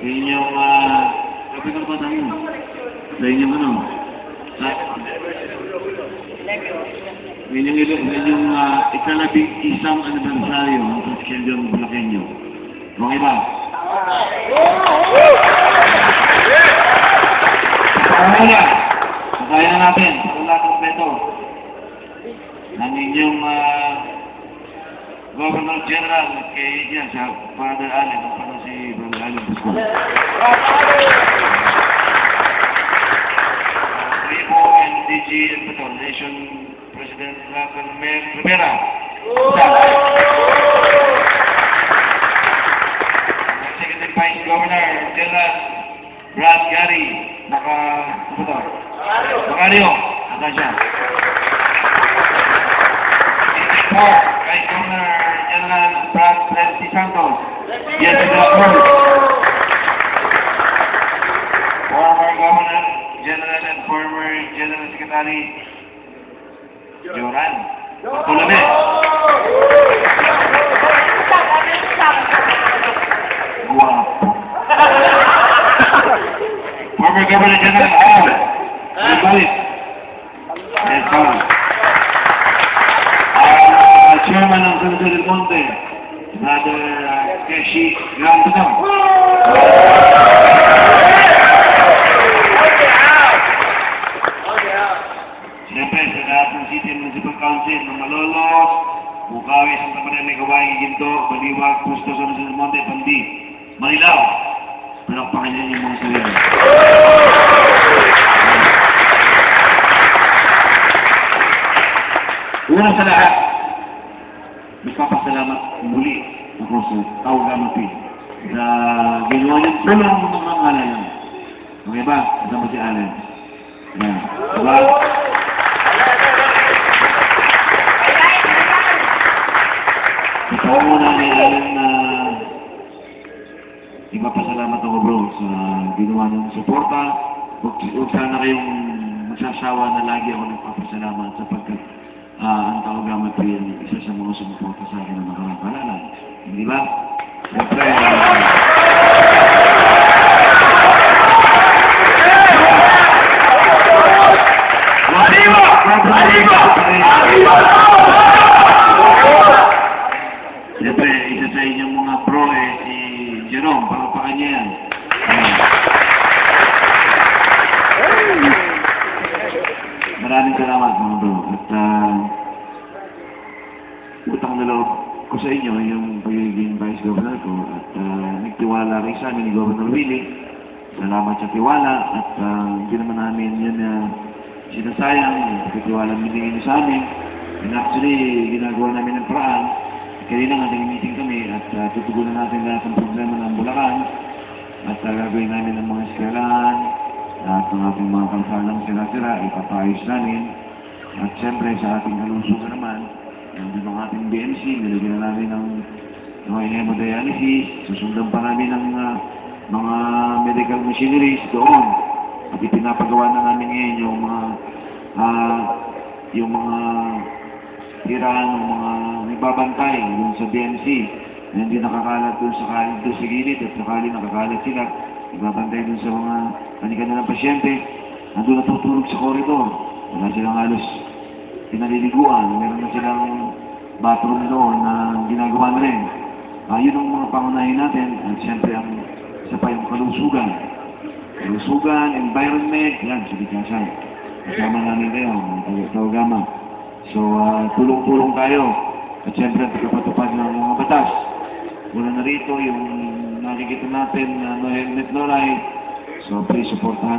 inyong, sabi ko ba tayo? Sa inyong ano? Inyong ikalabing isang anibersaryo ng Paskendong Bulakenyo. Okay ba? Pangalaga, kaya na natin sa ulat kompleto ng inyong Governor General kay yan sa Father Allen, ang pano si Brother Allen Busco. Ripo NDG Nation President Rafael Mer Rivera. Executive Vice Governor General Brad Gary. Nakario. Naka siya. Vice Governor General Brad Plenty Santos. Yes, former Governor General and former General Secretary Joran Bartolome. Guwapo. Former Governor General Balik. Yes, sir. Chairman ng San Jose del Monte, Brother Keshi Grandadam. Siyempre, sa lahat ng City Municipal Council ng Malolos, Bukawi, Santa Maria, Negawai, Ginto, Baliwag, Pusto, San Jose del Monte, Pandi, Marilao. Palakpakan niya yung mga sarili. Una sa lahat, nagpapasalamat muli ako sa Tawagamapi na ginawa niyang tulong ng mga ngalayan. Okay ba? Kasama si Allen. Yan. Diba? Ikaw muna ni Allen na ipapasalamat ako bro sa ginawa niyang suporta. Huwag sana kayong magsasawa na lagi ako nagpapasalamat sapagkat ang Tawagamapi ay isa sa mga sumuporta sa akin ng nakakaalala. Hindi ba? Siyempre, Arriba! Siyempre, isa sa inyong mga pro si Jerome, palapakan niya yan. Maraming salamat mga bro. At utang na loob ko sa inyo yung pagiging Vice Governor ko at nagtiwala rin sa amin ni Governor Willie. Salamat sa tiwala at hindi naman namin yun sinasayang yung pagkitiwala minigin sa amin. And actually, ginagawa namin ng paraan. Kanina nga nag-meeting kami at tutugunan natin lahat ng problema ng Bulacan at gagawin namin ng mga eskwelahan at ang ating mga kalsadang sira-sira, ipapayos namin. At siyempre sa ating kalusugan naman, nandun ang ating BMC, nilagyan na namin ng mga hemodialysis, susundan pa namin ng mga medical machineries doon. At ipinapagawa na namin ngayon yung mga tirahan ng mga nagbabantay doon sa BMC na hindi nakakalat doon sa gilid at sakali nakakalat sila. Nagbabantay doon sa mga kanikanan ng pasyente. Nandun natutulog sa koridor. Wala silang halos pinaliliguan. Meron na silang bathroom doon na ginagawa na rin. Yun ang mga pangunahin natin. At siyempre, isa pa yung kalusugan. Kalusugan, environment, yan, silikasan. Kasama namin kayo, mga Tawagama. So, tulong-tulong tayo. At siyempre, pagkapatupad ng mga batas. Wala na rito yung nakikita natin na no helmet, no ride. So, please supportahan.